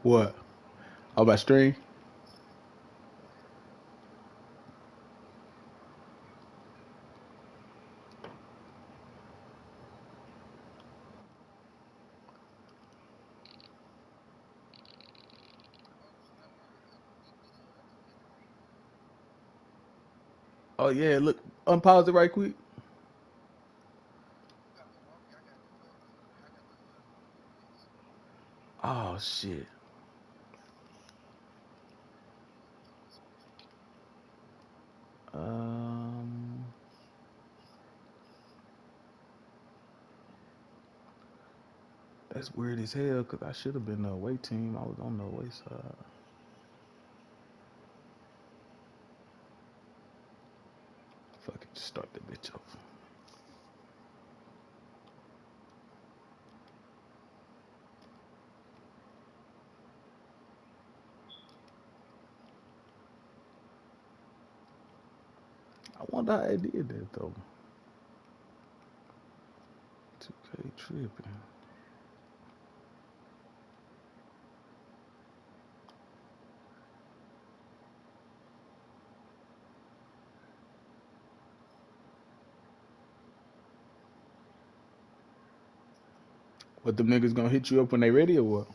What? Oh, my stream? Oh yeah, look, unpause it right quick. Oh shit. Um, that's weird as hell. Cause I should have been the away team. I was on the away side. Fuck it, just start that bitch off. I wonder how I did that though. 2K tripping. What them niggas gonna hit you up when they ready or what?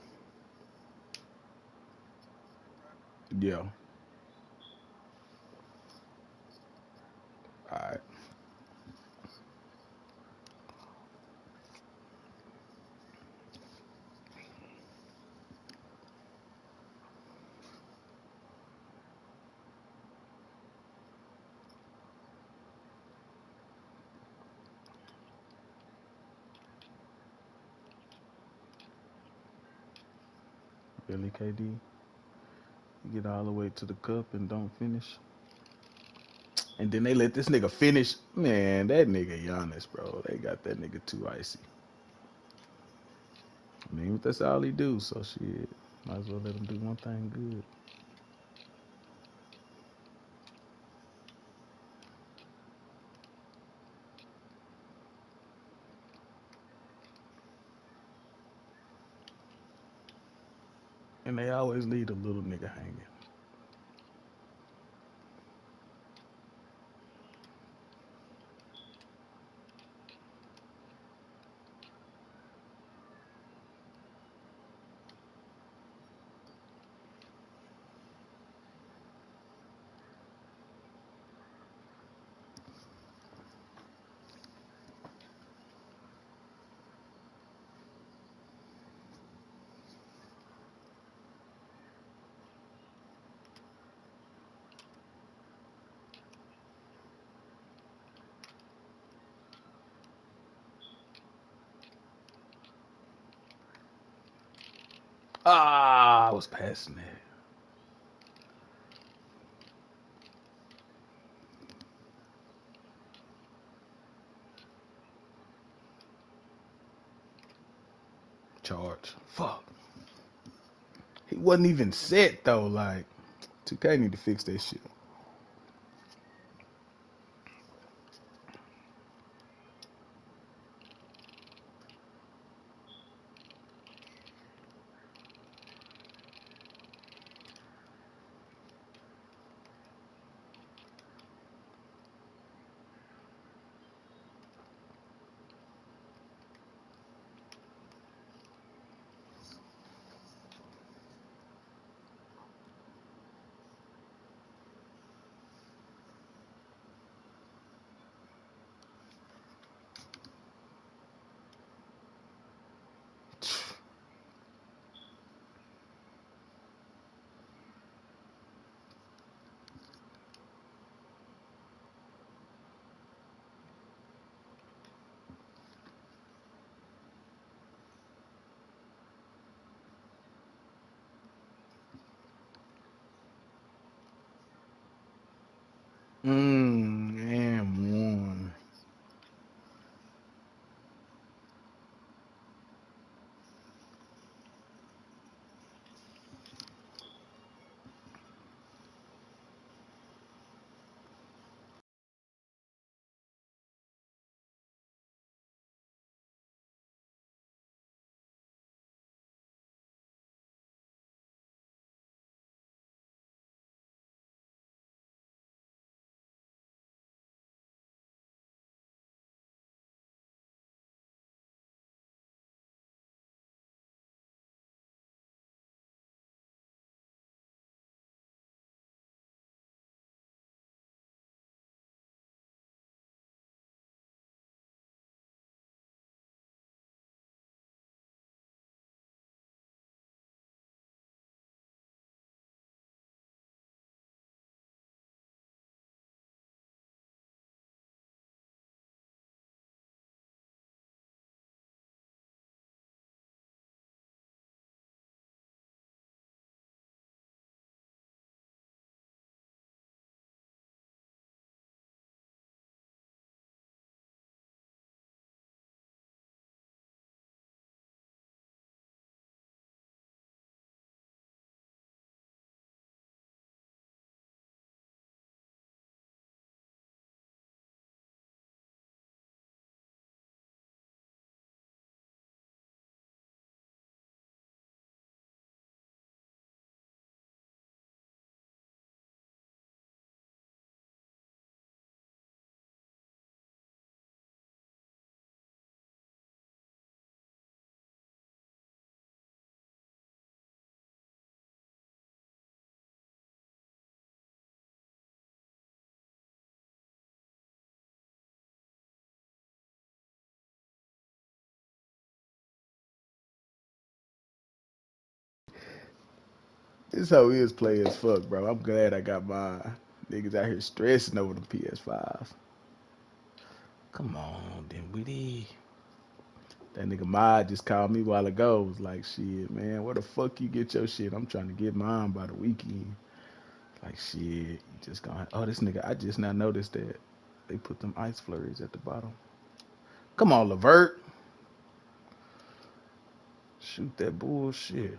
Yeah. All right. Billy KD. You get all the way to the cup and don't finish. And then they let this nigga finish. Man, that nigga Giannis, bro. They got that nigga too icy. I mean, but that's all he do. So shit, might as well let him do one thing good. And they always leave a little nigga hanging. Ah, I was passing that. Charge. Fuck. He wasn't even set though. Like, 2K need to fix that shit. And one. This hoe is play as fuck, bro. I'm glad I got mine. Niggas out here stressing over the PS5. Come on, Dinwiddie. That nigga Mod just called me a while ago. Was like, shit, man, where the fuck you get your shit? I'm trying to get mine by the weekend. Like, shit, you just gonna. Oh, this nigga, I just now noticed that they put them ice flurries at the bottom. Come on, Levert. Shoot that bullshit.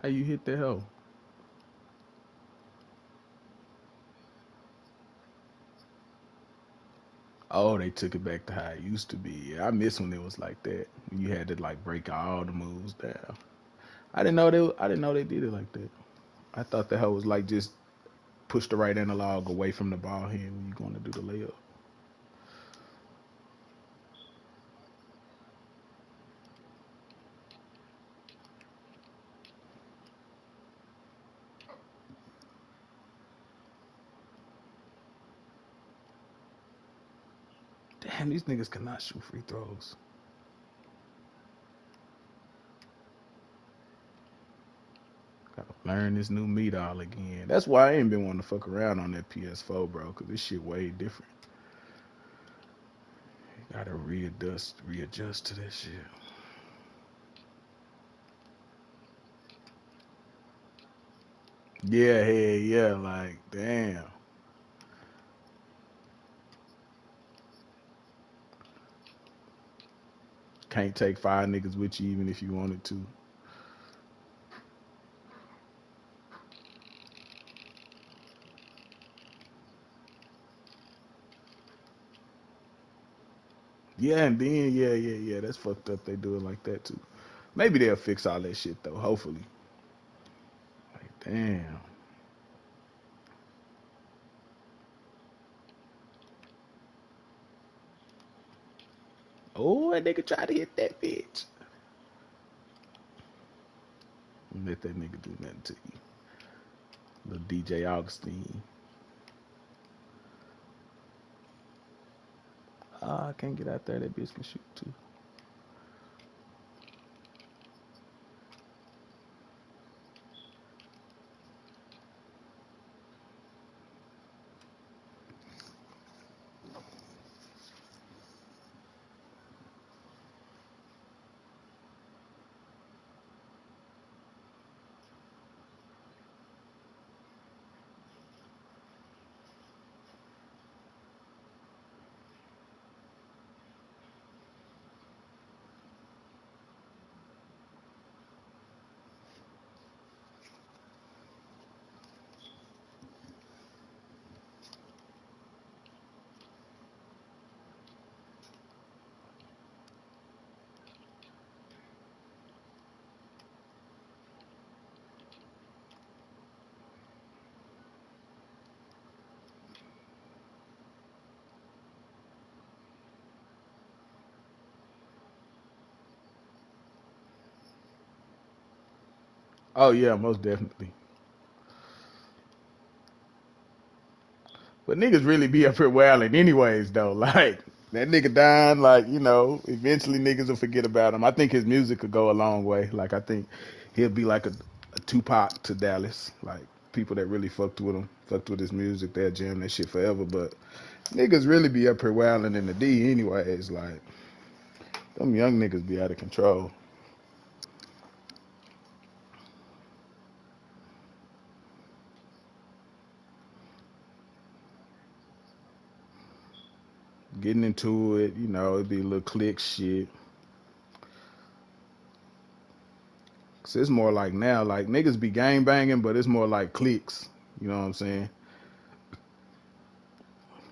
How you hit that hoe? Oh, they took it back to how it used to be. Yeah, I miss when it was like that. When you had to like break all the moves down. I didn't know they did it like that. I thought the hoe was like just push the right analog away from the ball hand when you going to do the layup. Damn, these niggas cannot shoot free throws. Gotta learn this new meat all again. That's why I ain't been wanting to fuck around on that PS4, bro, because this shit way different. You gotta readjust to that shit. Yeah, hey, yeah, like, damn. Can't take five niggas with you even if you wanted to. Yeah, and then, yeah, that's fucked up. They do it like that too. Maybe they'll fix all that shit though, hopefully. Like, damn. Oh, that nigga tried to hit that bitch. Let that nigga do nothing to you. Little DJ Augustine. Ah, I can't get out there. That bitch can shoot too. Oh yeah, most definitely. But niggas really be up here wailing anyways though. Like that nigga dying, like, eventually niggas will forget about him. I think his music could go a long way. Like I think he'll be like a Tupac to Dallas. Like people that really fucked with him, fucked with his music, they'll jam that shit forever. But niggas really be up here wailing in the D anyways. Like them young niggas be out of control. Getting into it, it'd be a little click shit. Cause it's more like now, like niggas be gang banging, but it's more like cliques. You know what I'm saying?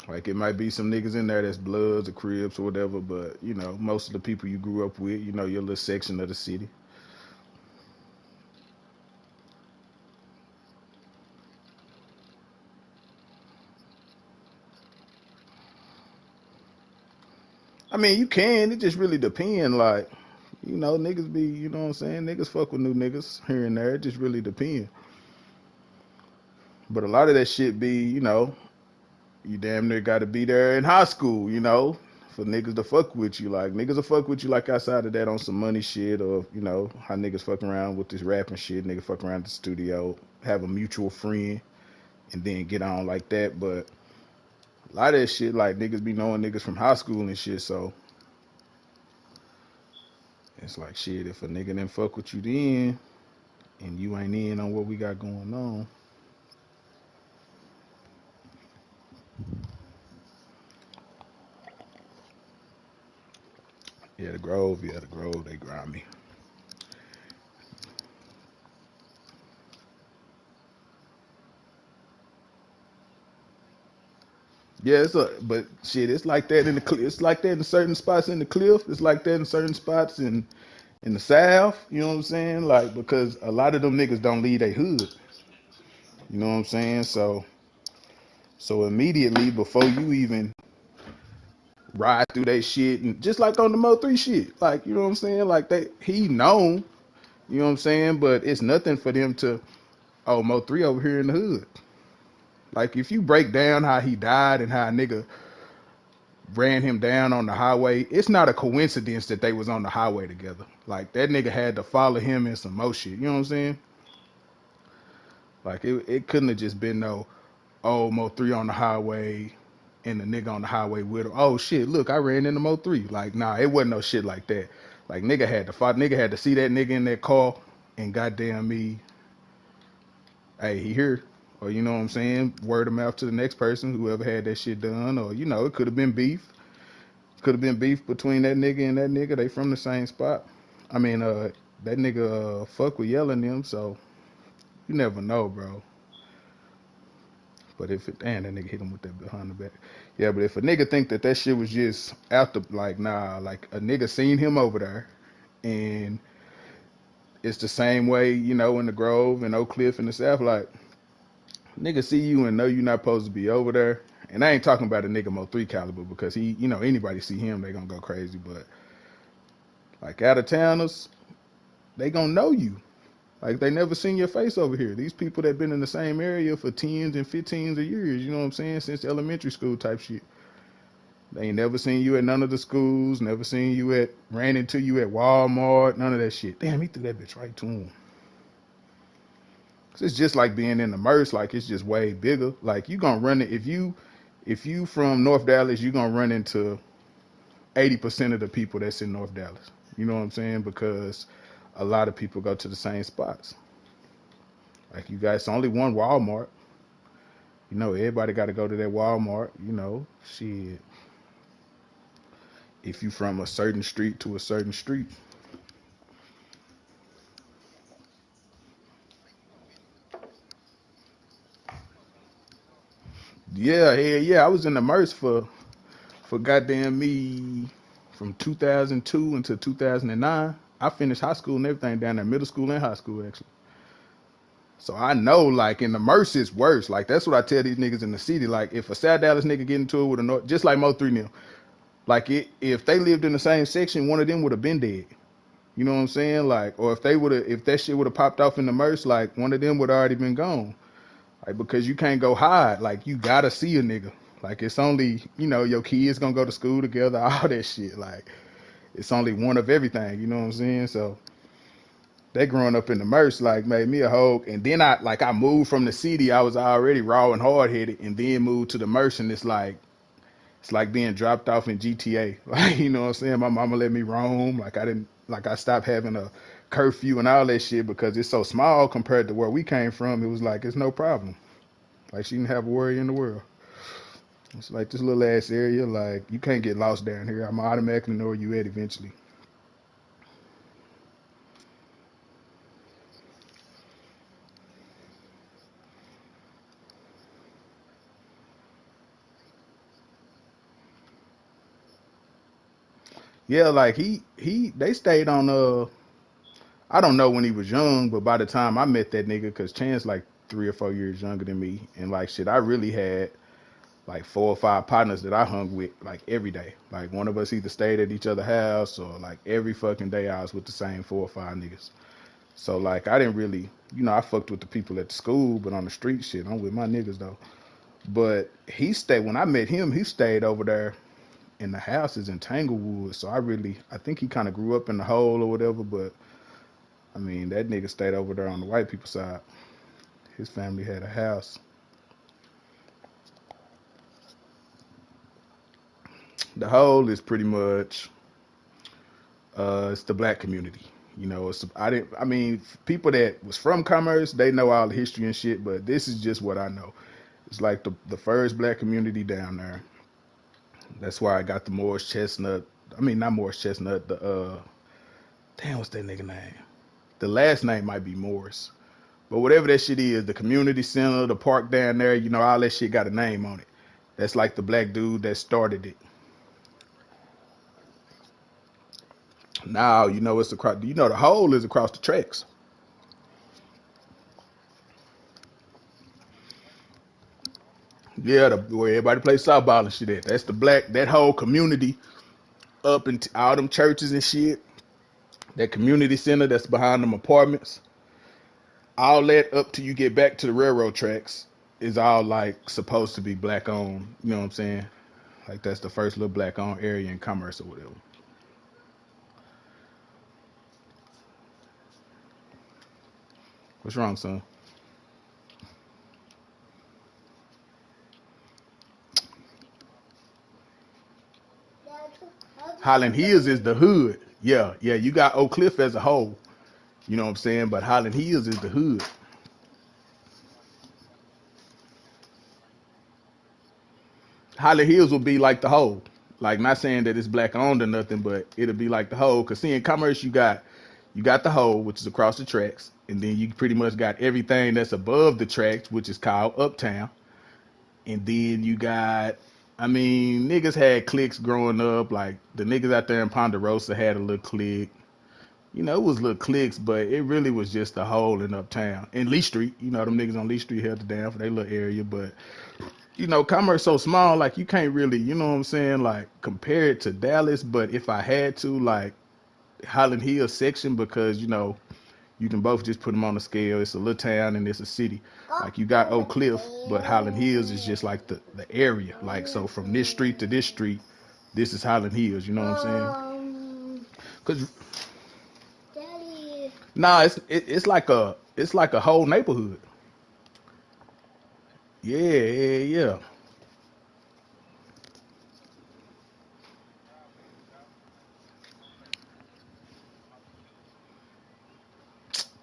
Like it might be some niggas in there that's Bloods or Crips or whatever, but most of the people you grew up with, your little section of the city. I mean, you can. It just really depend. Like, you know, niggas be, you know what I'm saying? Niggas fuck with new niggas here and there. It just really depends. But a lot of that shit be, you know, you damn near got to be there in high school, you know, for niggas to fuck with you. Like niggas will fuck with you like outside of that on some money shit, or you know how niggas fucking around with this rapping shit. Nigga fuck around at the studio, have a mutual friend, and then get on like that. But a lot of that shit, like niggas be knowing niggas from high school and shit. So it's like shit. If a nigga didn't fuck with you then, and you ain't in on what we got going on. Yeah, the Grove, they grind me. Yeah, but shit, it's like that in the it's like that in certain spots in the cliff. It's like that in certain spots in the South. You know what I'm saying? Like because a lot of them niggas don't leave their hood. You know what I'm saying? So immediately before you even ride through that shit, and just like on the Mo3 shit, like you know what I'm saying? Like he known. You know what I'm saying? But it's nothing for them to Mo3 over here in the hood. Like if you break down how he died and how a nigga ran him down on the highway, it's not a coincidence that they was on the highway together. Like that nigga had to follow him in some more shit. You know what I'm saying? Like it couldn't have just been no Mo3 on the highway and the nigga on the highway with him. Oh shit, look, I ran into Mo3. Like, nah, it wasn't no shit like that. Like nigga had to fight, nigga had to see that nigga in that car and goddamn me, hey, he here. Or you know what I'm saying? Word of mouth to the next person, whoever had that shit done. Or, you know, it could have been beef. Could have been beef between that nigga and that nigga. They from the same spot. I mean, that nigga fuck with yelling them, so you never know, bro. But if it, damn, that nigga hit him with that behind the back. Yeah, but if a nigga think that that shit was just after, like, nah, like a nigga seen him over there, and it's the same way, you know, in the Grove and Oak Cliff in the South, like, nigga see you and know you not supposed to be over there. And I ain't talking about a nigga Mo3 caliber because he, you know, anybody see him, they gonna go crazy. But like out of towners, they gonna know you. Like they never seen your face over here. These people that been in the same area for tens and 15s of years, you know what I'm saying, since elementary school type shit. They ain't never seen you at none of the schools, never seen you ran into you at Walmart, none of that shit. Damn, he threw that bitch right to him. It's just like being in the Merce, like it's just way bigger. Like you gonna run it if you from North Dallas, you gonna run into 80% of the people that's in North Dallas. You know what I'm saying? Because a lot of people go to the same spots. Like you guys, only one Walmart. You know, everybody got to go to that Walmart. You know, shit. If you from a certain street to a certain street. Yeah. I was in the Merce for goddamn me from 2002 until 2009. I finished high school and everything down there, middle school and high school actually. So I know, like in the Merce, it's worse. Like that's what I tell these niggas in the city. Like if a South Dallas nigga get into it with a North, just like Mo3 now, like if they lived in the same section, one of them would have been dead. You know what I'm saying? Like, or if they would have, if that shit would have popped off in the Merce, like one of them would have already been gone. Like because you can't go hide. Like you gotta see a nigga. Like it's only, you know, your kids gonna go to school together, all that shit. Like it's only one of everything. You know what I'm saying? So that growing up in the Merce like made me a hoe. And then I moved from the city. I was already raw and hard headed, and then moved to the Merce, and it's like being dropped off in GTA. Like you know what I'm saying? My mama let me roam. Like I didn't like I stopped having a curfew and all that shit because it's so small compared to where we came from. It was like it's no problem. Like she didn't have a worry in the world. It's like this little ass area. Like you can't get lost down here. I'm automatically know where you at eventually. Yeah, like they stayed on I don't know when he was young, but by the time I met that nigga, cause Chance like 3 or 4 years younger than me, and like shit, I really had like 4 or 5 partners that I hung with like every day. Like one of us either stayed at each other's house or like every fucking day I was with the same 4 or 5 niggas. So like I didn't really, I fucked with the people at the school, but on the street shit, I'm with my niggas though. But he stayed when I met him. He stayed over there in the houses in Tanglewood. So I think he kind of grew up in the hole or whatever. But I mean, that nigga stayed over there on the white people side. His family had a house. The hole is pretty much it's the black community. I mean, people that was from Commerce, they know all the history and shit, but this is just what I know. It's like the first black community down there. That's why I got the Morris Chestnut. I mean, not Morris Chestnut. The damn, what's that nigga name? The last name might be Morris, but whatever that shit is, the community center, the park down there, all that shit got a name on it. That's like the black dude that started it. Now it's across. The hole is across the tracks. Yeah, where everybody plays softball and shit at. That's the black. That whole community up in all them churches and shit. That community center that's behind them apartments. All that up till you get back to the railroad tracks is all like supposed to be black owned. You know what I'm saying? Like that's the first little black owned area in Commerce or whatever. What's wrong, son? Highland Hills is the hood. Yeah, yeah. You got Oak Cliff as a whole. You know what I'm saying? But Highland Hills is the hood. Highland Hills will be like the whole. Like not saying that it's black owned or nothing, but it'll be like the whole. Cause see in Commerce you got the whole, which is across the tracks, and then you pretty much got everything that's above the tracks, which is called Uptown. And then you got, I mean, niggas had cliques growing up. Like the niggas out there in Ponderosa had a little clique. It was little cliques, but it really was just a hole in Uptown. In Lee Street, them niggas on Lee Street held it down for their little area. But, Commerce so small, like you can't really, you know what I'm saying, like compare it to Dallas. But if I had to, like Highland Hills section, because, you can both just put them on the scale. It's a little town and it's a city. Like you got Oak Cliff, but Highland Hills is just like the area. Like so from this street to this street, this is Highland Hills. You know what I'm saying? Cause nah, it's like a whole neighborhood. Yeah, yeah, yeah.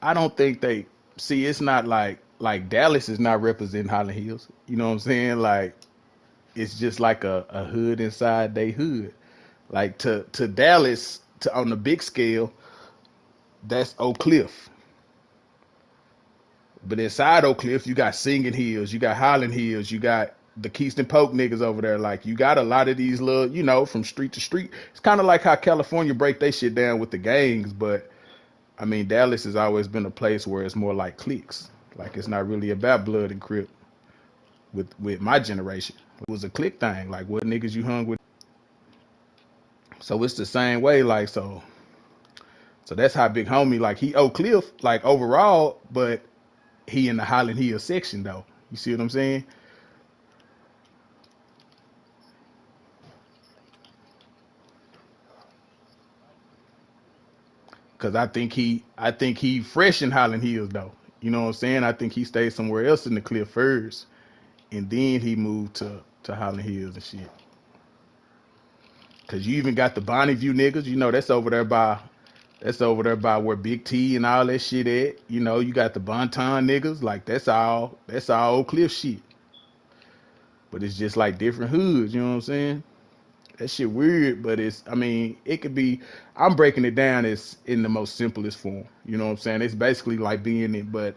I don't think they see. It's not like Dallas is not representing Highland Hills. You know what I'm saying? Like it's just like a hood inside they hood. Like to Dallas to on the big scale, that's Oak Cliff. But inside Oak Cliff, you got Singing Hills, you got Highland Hills, you got the Keystone Polk niggas over there. Like you got a lot of these little, from street to street. It's kind of like how California break they shit down with the gangs, but I mean Dallas has always been a place where it's more like cliques. Like it's not really about blood and crip with my generation. It was a clique thing. Like what niggas you hung with. So it's the same way. Like so that's how Big Homie like he Oak Cliff like overall, but he in the Highland Hill section though. You see what I'm saying? Cause I think he fresh in Highland Hills though. You know what I'm saying? I think he stayed somewhere else in the Cliff first, and then he moved to Highland Hills and shit. Cause you even got the Bonnie View niggas. That's over there by where Big T and all that shit at. You got the Bonton niggas. Like that's all Oak Cliff shit. But it's just like different hoods. You know what I'm saying? That shit weird, but I mean, it could be. I'm breaking it down as in the most simplest form. You know what I'm saying? It's basically like being it, but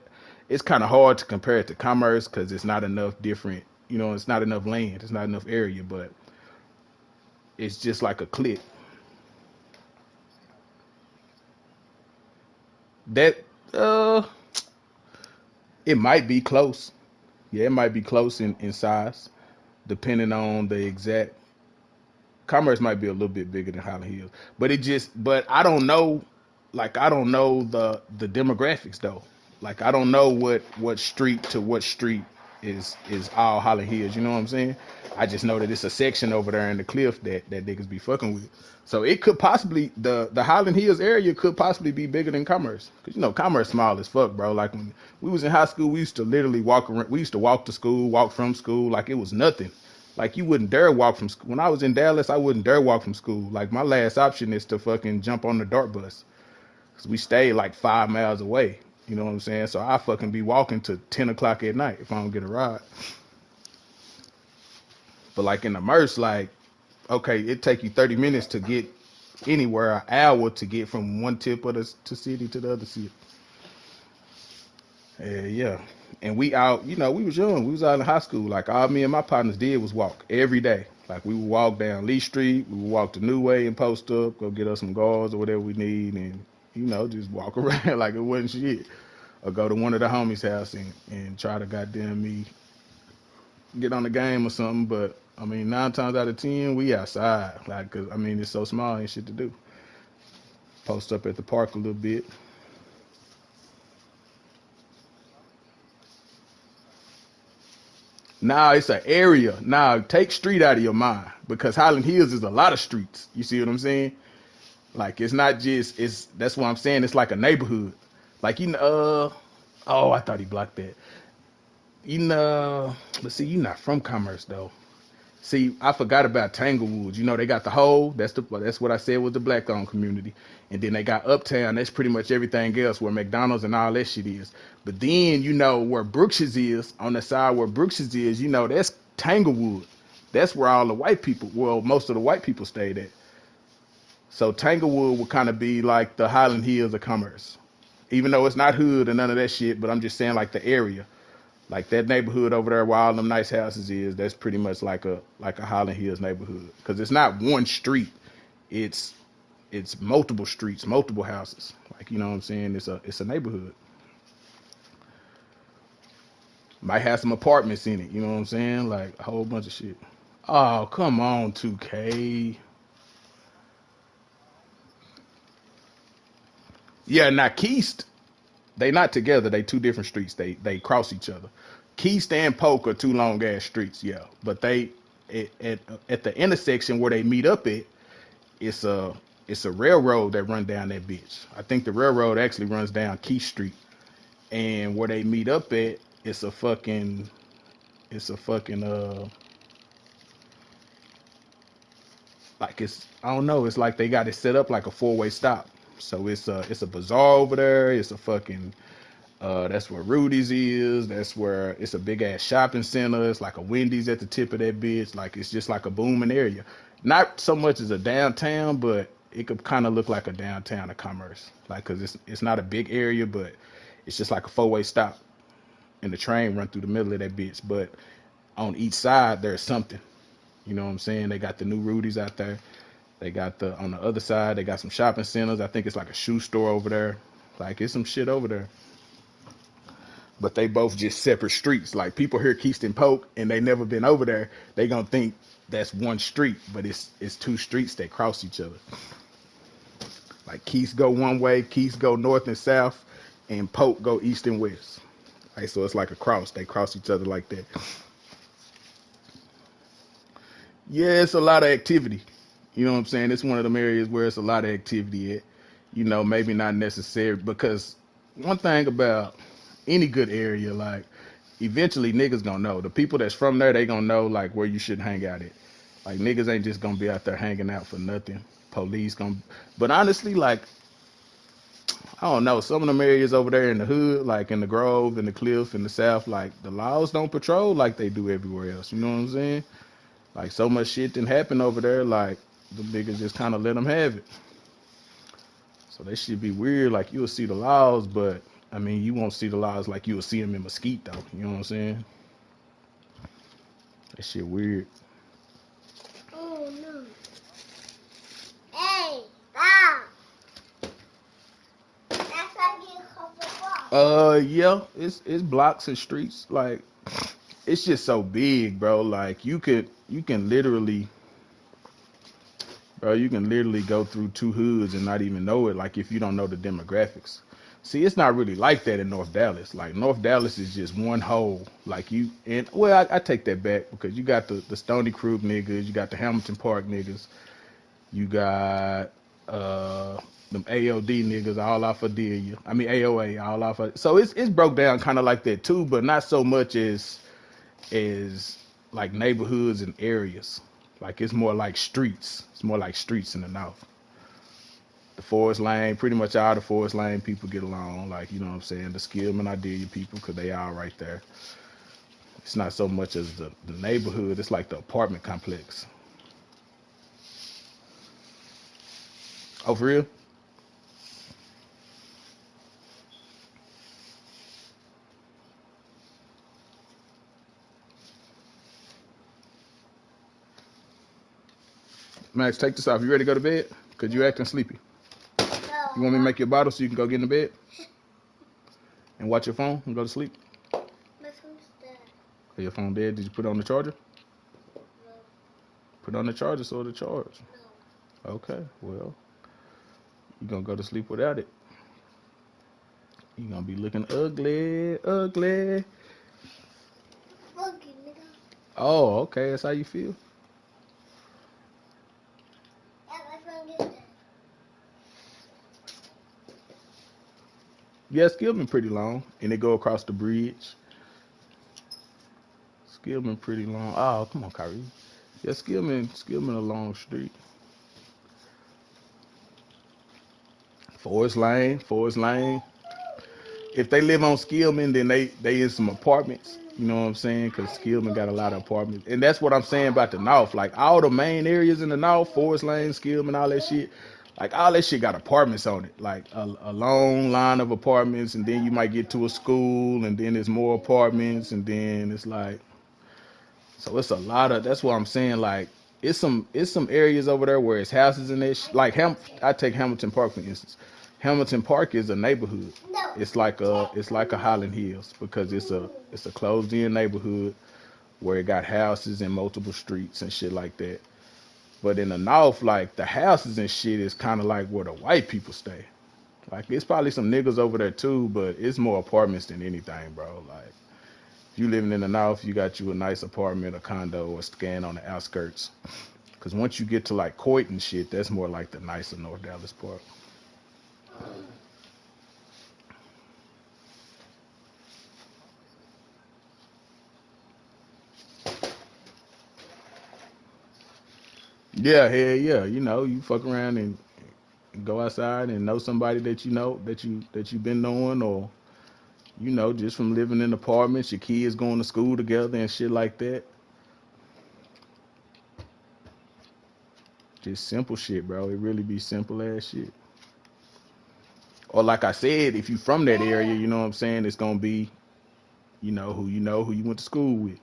it's kind of hard to compare it to Commerce because it's not enough different. It's not enough land, it's not enough area, but it's just like a click. That uh, it might be close. Yeah, it might be close in size. depending on the exact. Commerce might be a little bit bigger than Highland Hills, but but I don't know, like I don't know the demographics though. Like I don't know what street to what street is all Highland Hills. You know what I'm saying? I just know that it's a section over there in the cliff that niggas be fucking with. So it could possibly the Highland Hills area could possibly be bigger than Commerce, cause you know Commerce small as fuck, bro. Like when we was in high school, we used to literally walk around. We used to walk to school, walk from school, like it was nothing. Like you wouldn't dare walk from school. When I was in Dallas, I wouldn't dare walk from school. Like my last option is to fucking jump on the dart bus. Cause we stayed like 5 miles away. You know what I'm saying? So I fucking be walking to 10 o'clock at night if I don't get a ride. But like in the Merce, like, okay, it take you 30 minutes to get anywhere, an hour to get from one tip of the city to the other city. Yeah. And we out, you know, we was young. We was out in high school. Like all me and my partners did was walk every day. Like we would walk down Lee Street, we would walk to New Way and post up, go get us some guards or whatever we need, and you know, just walk around like it wasn't shit. Or go to one of the homies' house and try to goddamn me get on the game or something. But I mean, 9 times out of 10, we outside. Like, 'cause I mean, it's so small, ain't shit to do. Post up at the park a little bit. Now it's an area. Now take street out of your mind because Highland Hills is a lot of streets. You see what I'm saying? Like it's not just it's. That's what I'm saying. It's like a neighborhood. Like you know. Oh, I thought he blocked that. You know. But see, you're not from Commerce though. See, I forgot about Tanglewood. You know, they got the whole. That's what I said was the black-owned community, and then they got Uptown. That's pretty much everything else where McDonald's and all that shit is. But then you know where Brooks's is on the side where Brooks's is. You know, that's Tanglewood. That's where all the white people. Well, most of the white people stayed at. So Tanglewood would kind of be like the Highland Hills of Commerce, even though it's not hood or none of that shit. But I'm just saying like the area. Like that neighborhood over there where all them nice houses is, that's pretty much like a Highland Hills neighborhood. Cause it's not one street. It's it's multiple streets, multiple houses. Like you know what I'm saying? It's a neighborhood. Might have some apartments in it, you know what I'm saying? Like a whole bunch of shit. Oh, come on, 2K. Yeah, now Keast, they not together. They two different streets. They cross each other. Keast and Polk are two long ass streets, yeah. But they at the intersection where they meet up at, it's a it's a railroad that run down that bitch. I think the railroad actually runs down Keith Street, and where they meet up at, it's a fucking it's a fucking like it's I don't know. It's like they got it set up like a four-way stop. So it's a bazaar over there. It's a fucking that's where Rudy's is. That's where it's a big ass shopping center. It's like a Wendy's at the tip of that bitch. Like it's just like a booming area. Not so much as a downtown, but it could kind of look like a downtown of commerce. Like cause it's not a big area, but it's just like a four-way stop, and the train run through the middle of that bitch. But on each side there's something. You know what I'm saying? They got the new Rudy's out there. They got the on the other side. They got some shopping centers. I think it's like a shoe store over there. Like it's some shit over there. But they both just separate streets. Like people hear Keystone Polk and they never been over there, they gonna think that's one street, but it's two streets that cross each other. Like Keys go one way, Keys go north and south, and Polk go east and west. Like so it's like a cross. They cross each other like that. Yeah, it's a lot of activity. You know what I'm saying? It's one of them areas where it's a lot of activity at. You know, maybe not necessary because one thing about any good area, like eventually niggas gonna know. The people that's from there, they gonna know like where you should hang out at. Like niggas ain't just gonna be out there hanging out for nothing. Police gonna, but honestly, like I don't know, some of them areas over there in the hood, like in the Grove, in the Cliff, in the South, like the laws don't patrol like they do everywhere else. You know what I'm saying? Like so much shit didn't happen over there, like the niggas just kind of let them have it. So that should be weird. Like you'll see the laws, but I mean you won't see the laws like you'll see them in Mesquite though. You know what I'm saying? That shit weird. Oh no! Hey, stop! That's how you get a couple blocks. Yeah, it's blocks and streets. Like it's just so big, bro. Like you can literally, bro, you can literally go through two hoods and not even know it. Like if you don't know the demographics. See, it's not really like that in North Dallas. Like North Dallas is just one whole. Like you and well, I take that back because you got the Stony Brook niggas, you got the Hamilton Park niggas, you got them AOD niggas all off of Delia. I mean AOA all off of. So it's broke down kind of like that too, but not so much as like neighborhoods and areas. Like it's more like streets. It's more like streets in the north. The Forest Lane, pretty much all the Forest Lane people get along. Like you know what I'm saying. The Skillman, Ideal people, cause they all right there. It's not so much as the neighborhood. It's like the apartment complex. Oh, for real? Max, take this off. You ready to go to bed? Cause you acting sleepy. You want me to make you a bottle so you can go get in the bed and watch your phone and go to sleep? My phone's dead. Are your phone dead? Did you put it on the charger? No. Put it on the charger so it'll charge. No. Okay, well, you're gonna go to sleep without it. You're gonna be looking ugly, ugly. Fuck you, nigga. Oh, okay, that's how you feel. Yeah, my phone is dead. Yeah, Skillman pretty long, and they go across the bridge. Skillman pretty long. Oh, come on, Kyrie. Yeah, Skillman a long street. Forest Lane. If they live on Skillman, then they in some apartments. You know what I'm saying? Because Skillman got a lot of apartments, and that's what I'm saying about the North. Like all the main areas in the North, Forest Lane, Skillman, all that shit. Like all that shit got apartments on it. Like a long line of apartments, and then you might get to a school, and then there's more apartments, and then it's like so it's a lot of. That's what I'm saying. Like it's some areas over there where it's houses and that. Like I take Hamilton Park for instance. Hamilton Park is a neighborhood. It's like a Highland Hills because it's a closed in neighborhood where it got houses and multiple streets and shit like that. But in the north, like the houses and shit is kind of like where the white people stay. Like it's probably some niggas over there too, but it's more apartments than anything, bro. Like if you living in the north, you got you a nice apartment, a condo, or scan on the outskirts. Cause once you get to like Coit and shit, that's more like the nicer North Dallas part. Yeah, hell yeah. You know, you fuck around and go outside and know somebody that you know that you been knowing, or you know, just from living in apartments, your kids going to school together and shit like that. Just simple shit, bro. It really be simple ass shit. Or like I said, if you from that area, you know what I'm saying, it's gonna be, you know, who you went to school with.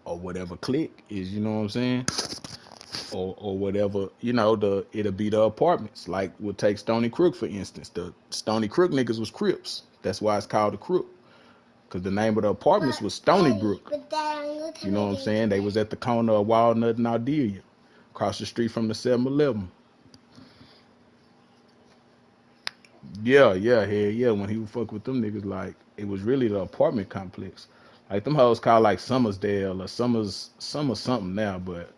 Or whatever clique is, you know what I'm saying? Or whatever, you know, it'll be the apartments. Like we'll take Stony Crook for instance. The Stony Crook niggas was Crips. That's why it's called the Crook. Cause the name of the apartments was Stony Brook. You know what I'm saying? They was at the corner of Walnut and Ardelia, across the street from the 7-Eleven. Yeah, hell yeah. When he would fuck with them niggas, like it was really the apartment complex. Like them hoes called like Summersdale or Summer something now, but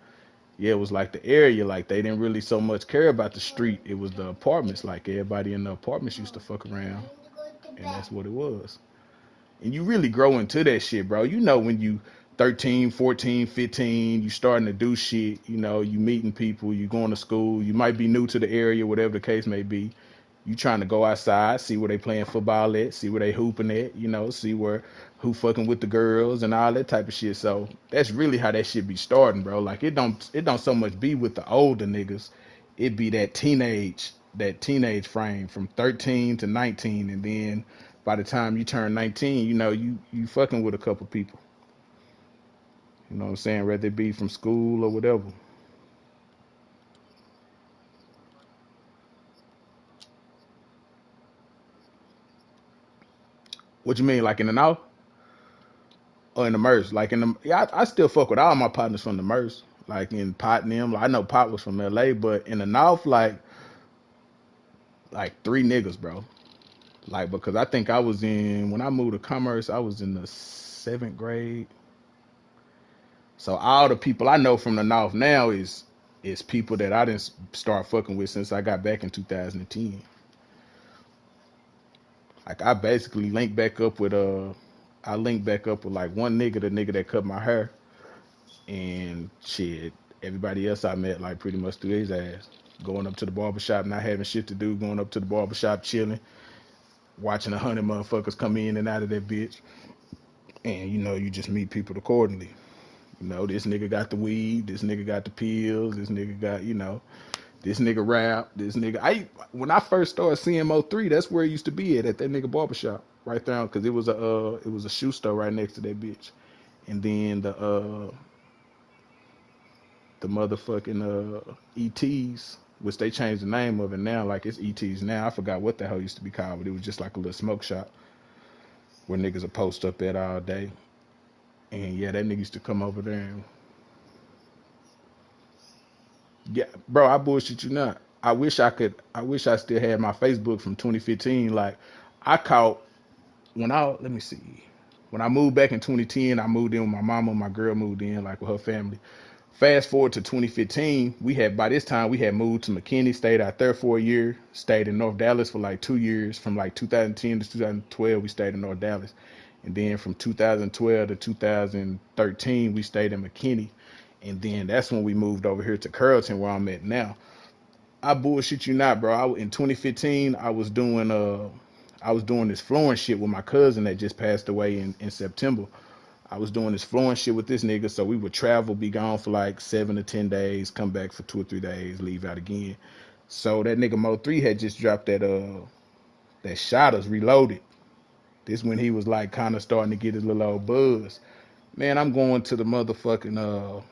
yeah, it was like the area. Like they didn't really so much care about the street. It was the apartments. Like everybody in the apartments used to fuck around, and that's what it was. And you really grow into that shit, bro. You know when you 13, 14, 15, you starting to do shit, you know, you meeting people, you going to school, you might be new to the area, whatever the case may be. You trying to go outside, see where they playing football at, see where they hooping at, you know, see where who fucking with the girls and all that type of shit. So that's really how that shit be starting, bro. Like it don't so much be with the older niggas. It be that teenage frame from 13 to 19, and then by the time you turn 19, you know you fucking with a couple people. You know what I'm saying? Whether it be from school or whatever. What you mean, like in the North or in the Merce? Like in the yeah, I still fuck with all my partners from the Merce. Like in Pot and them, like, I know Pot was from LA, but in the North, like 3 niggas, bro. Like because I think I was in when I moved to Commerce, I was in the 7th grade. So all the people I know from the North now is people that I didn't start fucking with since I got back in 2010. Like I basically linked back up with I linked back up with like one nigga, the nigga that cut my hair, and shit, everybody else I met like pretty much through his ass. Going up to the barbershop, not having shit to do, going up to the barbershop chilling, watching 100 motherfuckers come in and out of that bitch. And you know, you just meet people accordingly. You know, this nigga got the weed, this nigga got the pills, this nigga got, you know, this nigga rap, this nigga. When I first started seeing Mo3, that's where it used to be at that nigga barbershop right there, because it was a shoe store right next to that bitch. And then the motherfucking ETs, which they changed the name of it now, like it's ETs now. I forgot what the hell it used to be called, but it was just like a little smoke shop where niggas would post up at all day. And yeah, that nigga used to come over there and yeah, bro, I bullshit you not. I wish I still had my Facebook from 2015. Like I caught let me see. When I moved back in 2010, I moved in with my mama. My girl moved in like with her family. Fast forward to 2015, by this time we had moved to McKinney, stayed out there for a year, stayed in North Dallas for like 2 years. From like 2010 to 2012, we stayed in North Dallas. And then from 2012 to 2013, we stayed in McKinney. And then that's when we moved over here to Carrollton, where I'm at now. I bullshit you not, bro. In 2015, I was doing this flooring shit with my cousin that just passed away in September. I was doing this flooring shit with this nigga, so we would travel, be gone for like 7 to 10 days, come back for 2 or 3 days, leave out again. So that nigga Mo3 had just dropped that Shot Us Reloaded. This when he was like kind of starting to get his little old buzz. Man, I'm going to the motherfucking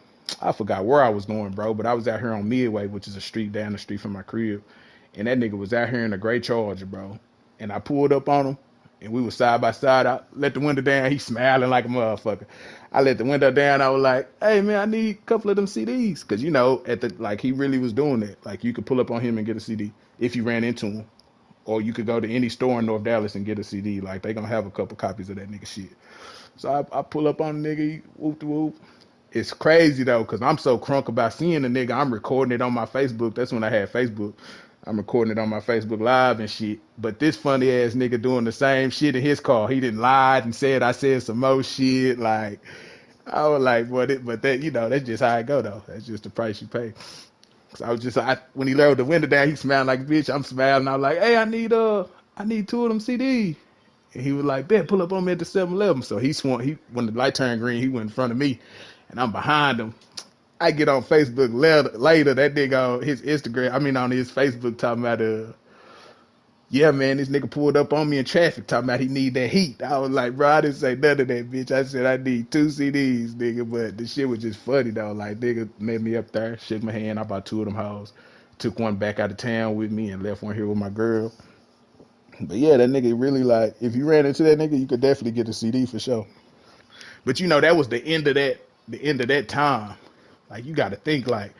I forgot where I was going, bro, but I was out here on Midway, which is a street down the street from my crib. And that nigga was out here in a gray Charger, bro. And I pulled up on him, and we were side by side. I let the window down. He smiling like a motherfucker. I let the window down. I was like, "Hey man, I need a couple of them CDs," because you know, he really was doing that. Like you could pull up on him and get a CD if you ran into him, or you could go to any store in North Dallas and get a CD. Like they gonna have a couple copies of that nigga shit. So I pull up on the nigga, whoop de whoop. It's crazy though, cause I'm so crunk about seeing the nigga. I'm recording it on my Facebook. That's when I had Facebook. I'm recording it on my Facebook Live and shit. But this funny ass nigga doing the same shit in his car. He didn't lie and said I said some more shit. Like I was like, but that you know that's just how I go though. That's just the price you pay. So I was just when he lowered the window down, he smiled like a bitch. I'm smiling. I was like, hey, I need two of them CDs. And he was like, bet, pull up on me at the 7-Eleven. So he swung, when the light turned green, he went in front of me and I'm behind him. I get on Facebook later, that nigga on his Instagram, I mean on his Facebook talking about, yeah, man, this nigga pulled up on me in traffic talking about he need that heat. I was like, bro, I didn't say none of that, bitch. I said I need 2 CDs, nigga. But the shit was just funny, though. Like, nigga met me up there, shook my hand. I bought 2 of them hoes. Took one back out of town with me and left one here with my girl. But yeah, that nigga really like, if you ran into that nigga, you could definitely get a CD for sure. But you know, that was the end of that time. Like, you got to think like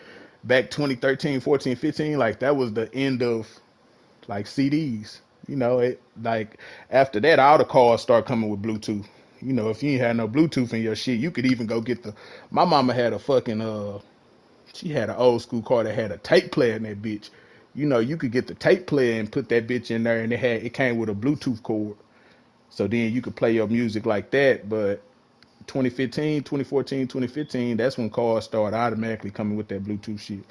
back 2013, 14, 15, like that was the end of like CDs. You know, it like after that, all the cars start coming with Bluetooth. You know, if you ain't had no Bluetooth in your shit, you could even go get the. My mama had a fucking she had an old school car that had a tape player in that bitch. You know, you could get the tape player and put that bitch in there, and it came with a Bluetooth cord. So then you could play your music like that. But 2015, 2014, 2015, that's when cars started automatically coming with that Bluetooth shit.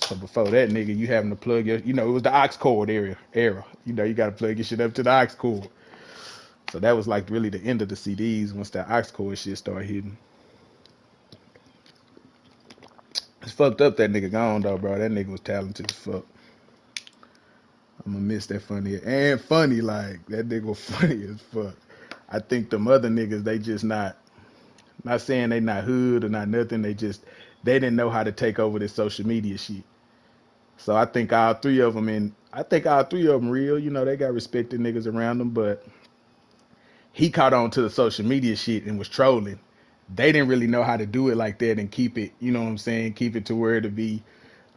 So before that, nigga, you having to plug your, you know, it was the aux cord era. You know, you got to plug your shit up to the aux cord. So that was like really the end of the CDs once that aux cord shit started hitting. It's fucked up that nigga gone though, bro. That nigga was talented as fuck. I'm gonna miss that funny like that nigga was funny as fuck. I think them other niggas they just not Not saying they not hood or not nothing. They didn't know how to take over this social media shit. So I think all three of them, and I think all three of them real. You know, they got respected niggas around them, but he caught on to the social media shit and was trolling. They didn't really know how to do it like that and keep it, you know what I'm saying, keep it to where to be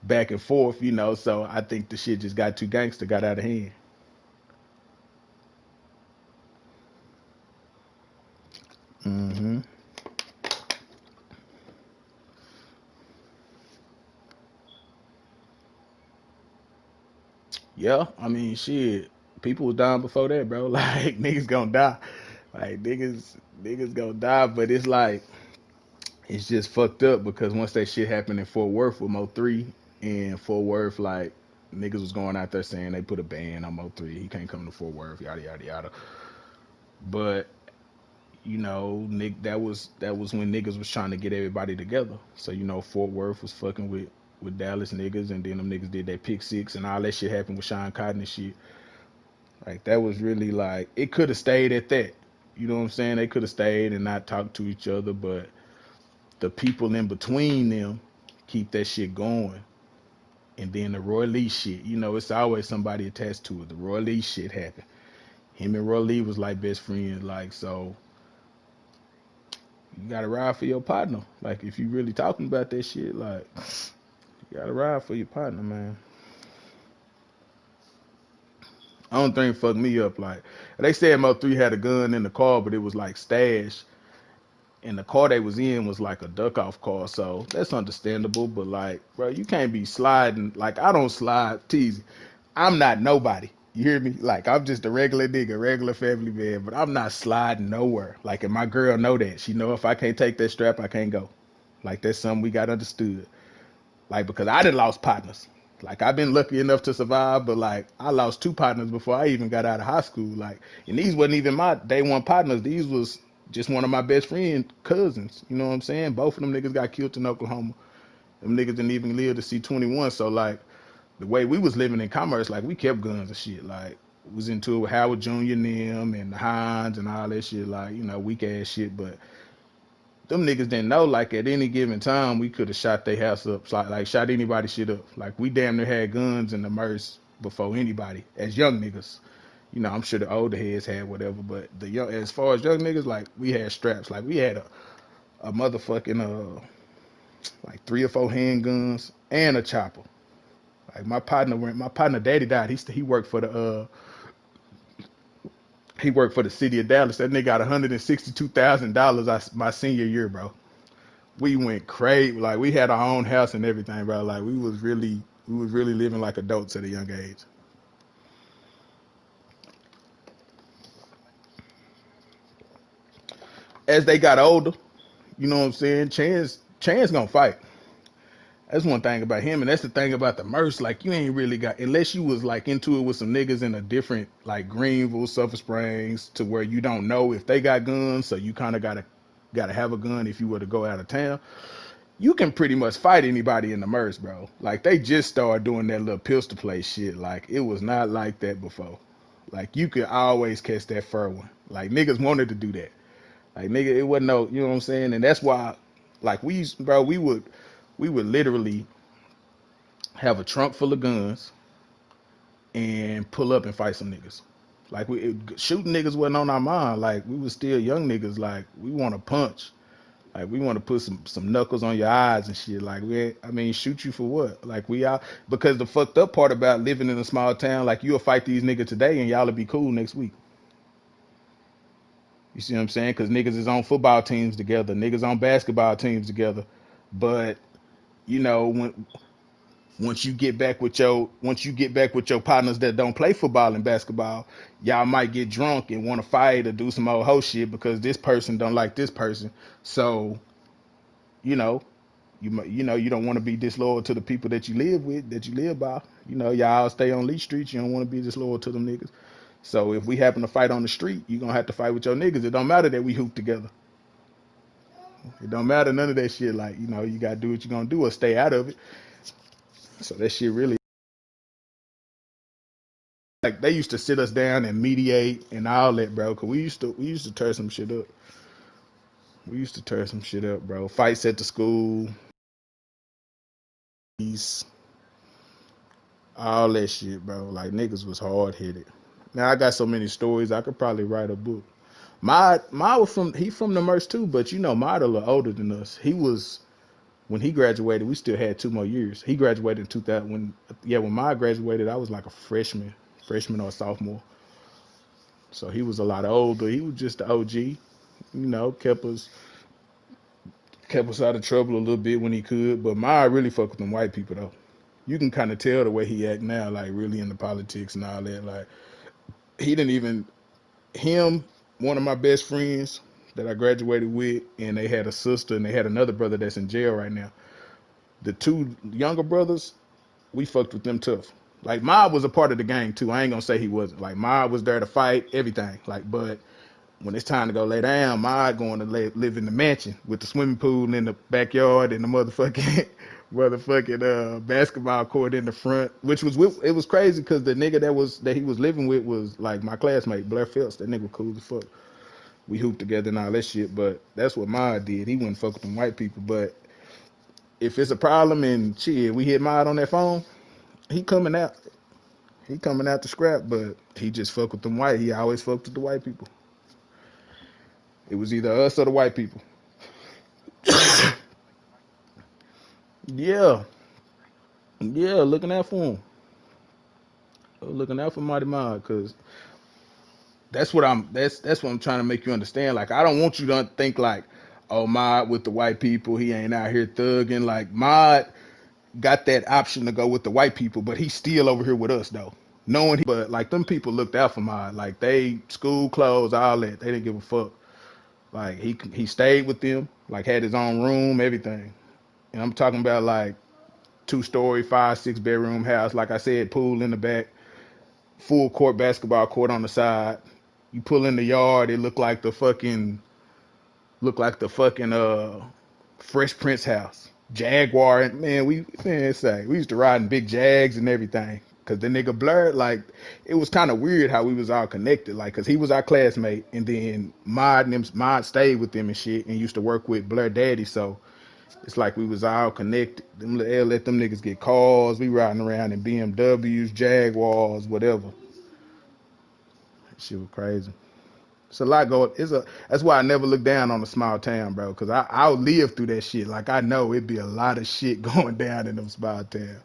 back and forth, you know. So I think the shit just got too gangster, got out of hand. Hmm. Yeah, I mean, shit. People was dying before that, bro. Like niggas gonna die. Like niggas gonna die. But it's like it's just fucked up because once that shit happened in Fort Worth with Mo3 and Fort Worth, like niggas was going out there saying they put a ban on Mo3. He can't come to Fort Worth, yada yada yada. But you know, Nick, that was when niggas was trying to get everybody together. So you know, Fort Worth was fucking with Dallas niggas, and then them niggas did that pick six, and all that shit happened with Sean Cotton and shit. Like that was really like it could have stayed at that. You know what I'm saying? They could have stayed and not talked to each other, but the people in between them keep that shit going. And then the Roy Lee shit, you know, it's always somebody attached to it. The Roy Lee shit happened. Him and Roy Lee was like best friends, like so. You gotta ride for your partner. Like if you really talking about that shit, like you gotta ride for your partner, man. I don't think fuck me up. Like they said, Mo3 had a gun in the car, but it was like stash, and the car they was in was like a duck off car, so that's understandable. But like, bro, you can't be sliding. Like I don't slide teasy. I'm not nobody. You hear me? Like I'm just a regular nigga, regular family man, but I'm not sliding nowhere. Like and my girl know that. She know if I can't take that strap, I can't go. Like that's something we got understood. Like because I didn't lost partners. Like I've been lucky enough to survive, but like I lost two partners before I even got out of high school. Like and these wasn't even my day one partners. These was just one of my best friend cousins. You know what I'm saying? Both of them niggas got killed in Oklahoma. Them niggas didn't even live to see 21. So like the way we was living in commerce, like we kept guns and shit. Like was into it with Howard Jr. and them and the Hines and all that shit. Like you know weak ass shit, but them niggas didn't know like at any given time we could have shot their house up, like shot anybody shit up. Like we damn near had guns in the merce before anybody as young niggas. You know, I'm sure the older heads had whatever, but the young as far as young niggas, like we had straps. Like we had a motherfucking like 3 or 4 handguns and a chopper. Like my partner daddy died. He worked for the city of Dallas. That nigga got $162,000 my senior year, bro. We went crazy. Like we had our own house and everything, bro. Like we was really living like adults at a young age. As they got older, you know what I'm saying? Chance gonna fight. That's one thing about him, and that's the thing about the Merce. Like you ain't really got unless you was like into it with some niggas in a different like Greenville, Sulphur Springs, to where you don't know if they got guns, so you kind of gotta have a gun if you were to go out of town. You can pretty much fight anybody in the Merce, bro. Like they just started doing that little pistol play shit. Like it was not like that before. Like you could always catch that fur one. Like niggas wanted to do that. Like nigga, it wasn't no, you know what I'm saying? And that's why, like bro, we would literally have a trunk full of guns and pull up and fight some niggas. Like shooting niggas wasn't on our mind. Like we was still young niggas. Like we want to punch. Like we want to put some knuckles on your eyes and shit. Like I mean, shoot you for what? Like we out because the fucked up part about living in a small town, like you'll fight these niggas today and y'all'll be cool next week. You see what I'm saying? Because niggas is on football teams together, niggas on basketball teams together. But you know when once you get back with your partners that don't play football and basketball, y'all might get drunk and want to fight or do some old hoe shit because this person don't like this person. So you know you don't want to be disloyal to the people that you live with, that you live by. You know, y'all stay on Lee Street. You don't want to be disloyal to them niggas. So if we happen to fight on the street, you gonna have to fight with your niggas. It don't matter that we hoop together. It don't matter none of that shit. Like you gotta do what you gonna do or stay out of it. So that shit really like they used to sit us down and mediate and all that, bro. Cause we used to tear some shit up. We used to tear some shit up, bro. Fights at the school, all that shit, bro. Like niggas was hard headed. Now I got so many stories I could probably write a book. My was from the Merce too, but you know, Mod a little older than us. He was when he graduated, we still had 2 more years. He graduated in 2000 when Mod graduated, I was like a freshman or a sophomore. So he was a lot older. He was just the OG, you know, kept us out of trouble a little bit when he could. But Mod really fuck with them white people though. You can kind of tell the way he act now, like really into politics and all that. Like he didn't even him, one of my best friends that I graduated with, and they had a sister and they had another brother that's in jail right now. The two younger brothers, we fucked with them tough. Like Mob was a part of the gang too. I ain't gonna say he wasn't. Like Mob was there to fight everything. Like, but when it's time to go lay down, Mob going to live in the mansion with the swimming pool in the backyard and the motherfucking basketball court in the front. Which was it was crazy because the nigga that he was living with was like my classmate Blair Phelps. That nigga cool as fuck. We hooped together and all that shit. But that's what Mod did. He wouldn't fuck with them white people. But if it's a problem and shit, we hit Mod on that phone, he coming out. He coming out to scrap, but he just fuck with them white. He always fucked with the white people. It was either us or the white people. Yeah, yeah, looking out for him. Looking out for Mighty Mod, cause that's what I'm trying to make you understand. Like I don't want you to think like, oh Mod with the white people, he ain't out here thugging. Like Mod got that option to go with the white people, but he's still over here with us though. Knowing but like them people looked out for Mod. Like they school clothes, all that. They didn't give a fuck. Like he stayed with them, like had his own room, everything. And I'm talking about like 2-story, 5, 6 bedroom house. Like I said, pool in the back, full court basketball court on the side. You pull in the yard, it looked like the fucking Fresh Prince house. Jaguar and man, we used to ride in big Jags and everything. Cause the nigga Blur, like, it was kind of weird how we was all connected. Like, cause he was our classmate, and then Mod stayed with them and shit, and used to work with Blur Daddy. So it's like we was all connected. They'll let them niggas get cars. We riding around in BMWs, Jaguars, whatever. That shit was crazy. It's a lot going. That's why I never look down on a small town, bro. Cause I'll live through that shit. Like I know it'd be a lot of shit going down in them small towns.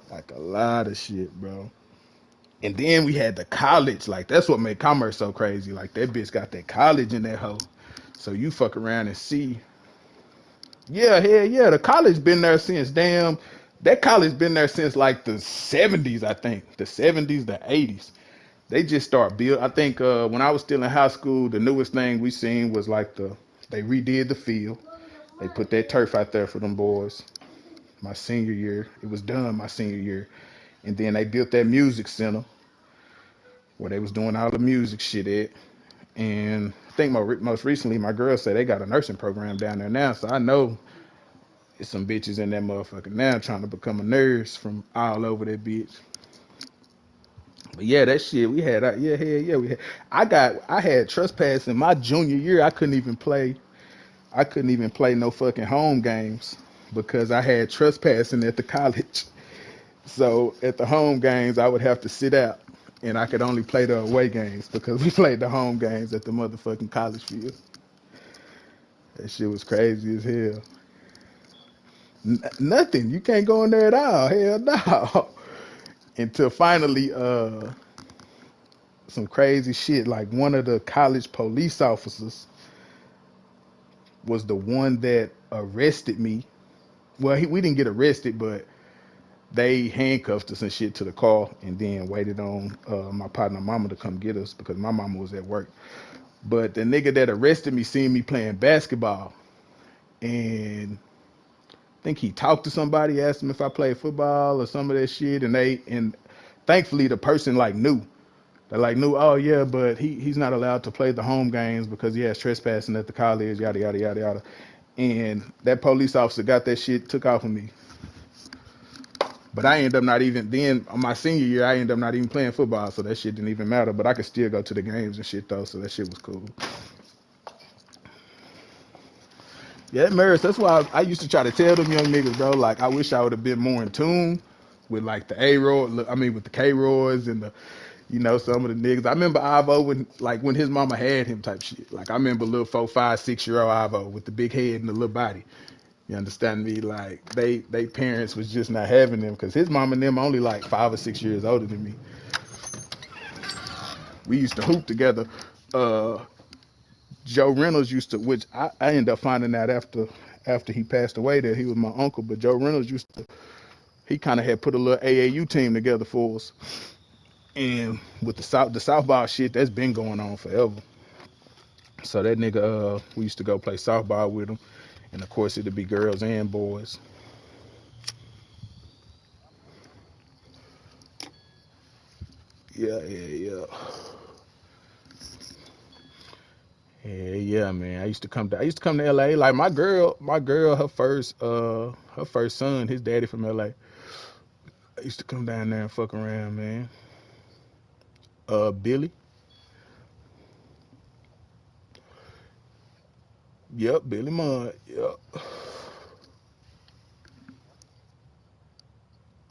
Like a lot of shit, bro. And then we had the college. Like that's what made commerce so crazy. Like that bitch got that college in that hoe. So you fuck around and see. Yeah, hell yeah. The college been there since damn. That college been there since like the 70s, I think. The 70s, the 80s. They just start build. I think when I was still in high school, the newest thing we seen was like they redid the field. They put that turf out there for them boys. My senior year, it was done my senior year, and then they built that music center where they was doing all the music shit at. And I think most recently, my girl said they got a nursing program down there now. So I know it's some bitches in that motherfucker now trying to become a nurse from all over that bitch. But yeah, that shit we had. Yeah, hell yeah, we had. I had trespass in my junior year. I couldn't even play. I couldn't even play no fucking home games because I had trespassing at the college. So at the home games, I would have to sit out, and I could only play the away games because we played the home games at the motherfucking college field. That shit was crazy as hell. Nothing. You can't go in there at all. Hell no. Until finally, some crazy shit. Like one of the college police officers was the one that arrested me. Well, we didn't get arrested, but they handcuffed us and shit to the car, and then waited on my partner mama to come get us because my mama was at work. But the nigga that arrested me seen me playing basketball, and I think he talked to somebody, asked him if I played football or some of that shit, and thankfully the person like knew. They like knew, oh yeah, but he's not allowed to play the home games because he has trespassing at the college, yada yada yada yada. And that police officer got that shit took off of me. But I ended up not even then on my senior year. I ended up not even playing football, so that shit didn't even matter. But I could still go to the games and shit though, so that shit was cool. Yeah, it matters. That's why I used to try to tell them young niggas, bro. Like, I wish I would have been more in tune with like the A-Roy, I mean, with the K-Roys and the, some of the niggas. I remember Ivo when his mama had him type shit. Like, I remember little 4, 5, 6-year-old Ivo with the big head and the little body. You understand me? Like, they parents was just not having them because his mama and them only like 5 or 6 years older than me. We used to hoop together. Uh, Joe Reynolds used to, which I ended up finding out after he passed away that he was my uncle. But Joe Reynolds used to, he kind of had put a little AAU team together for us. And with the softball shit, that's been going on forever. So that nigga, we used to go play softball with him, and of course it'd be girls and boys. Yeah, yeah, yeah. Yeah, man. I used to come to LA. Like my girl, her first son, his daddy from LA. I used to come down there and fuck around, man. Billy. Yep, Billy Mudd. Yep.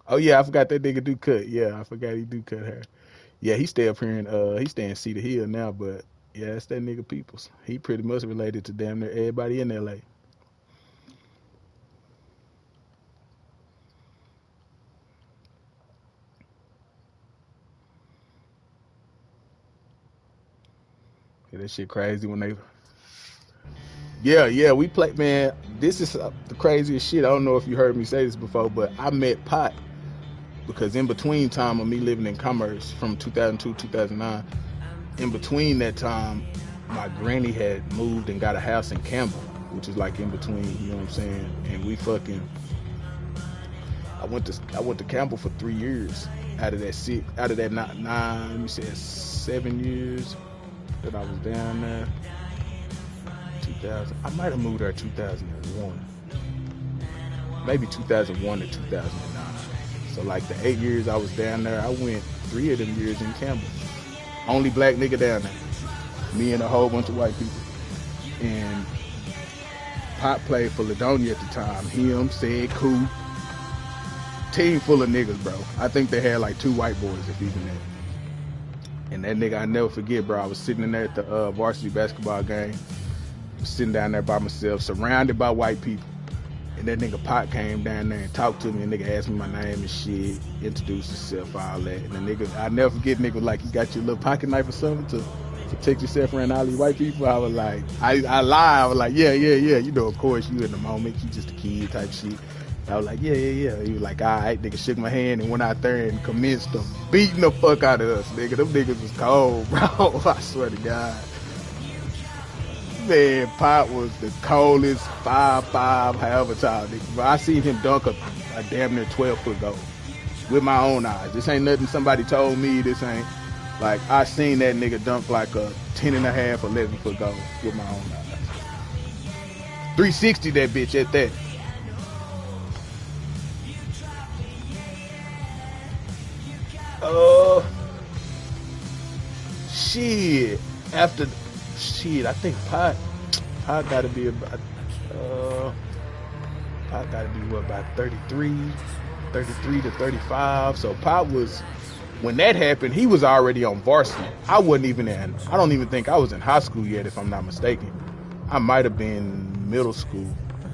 Oh yeah, I forgot that nigga do cut. Yeah, I forgot he do cut hair. Yeah, he stay in Cedar Hill now, but yeah, that's that nigga Peoples. He pretty much related to damn near everybody in LA. Yeah, that shit crazy when they. Yeah, yeah, we play, man. This is the craziest shit. I don't know if you heard me say this before, but I met Pot because in between time of me living in Commerce from 2002 2009, in between that time, my granny had moved and got a house in Campbell, which is like in between. You know what I'm saying? And we fucking. I went to Campbell for 3 years out of that nine. Let me say 7 years that I was down there. 2000. I might have moved there 2001, maybe 2001 to 2009. So like the 8 years I was down there, I went 3 of them years in Campbell. Only black nigga down there. Me and a whole bunch of white people. And Pop played for Ladonia at the time. Him, said, Cool. Team full of niggas, bro. I think they had like 2 white boys, if even that. And that nigga, I never forget, bro. I was sitting in there at the varsity basketball game. Sitting down there by myself, surrounded by white people. And that nigga Pot came down there and talked to me. And nigga asked me my name and shit, introduced himself, all that. And the nigga, I never forget, nigga was like, you got your little pocket knife or something to protect yourself around all these white people? I was like, I lied. I was like, yeah. You know, of course, you in the moment. You just a kid type shit. I was like, yeah. He was like, all right, nigga shook my hand and went out there and commenced to beating the fuck out of us, nigga. Them niggas was cold, bro. I swear to God. Man, Pop was the coldest 5'5", however tall nigga. But I seen him dunk a damn near 12-foot goal with my own eyes. This ain't nothing somebody told me. This ain't like I seen that nigga dunk like a 10 and a half, 11-foot goal with my own eyes. 360 that bitch at that. Uh, shit. After shit, I think Pot gotta be about Pot gotta be what, about 33 to 35. So Pot was, when that happened, he was already on varsity. I wasn't even in. I don't even think I was in high school yet, if I'm not mistaken. I might have been middle school,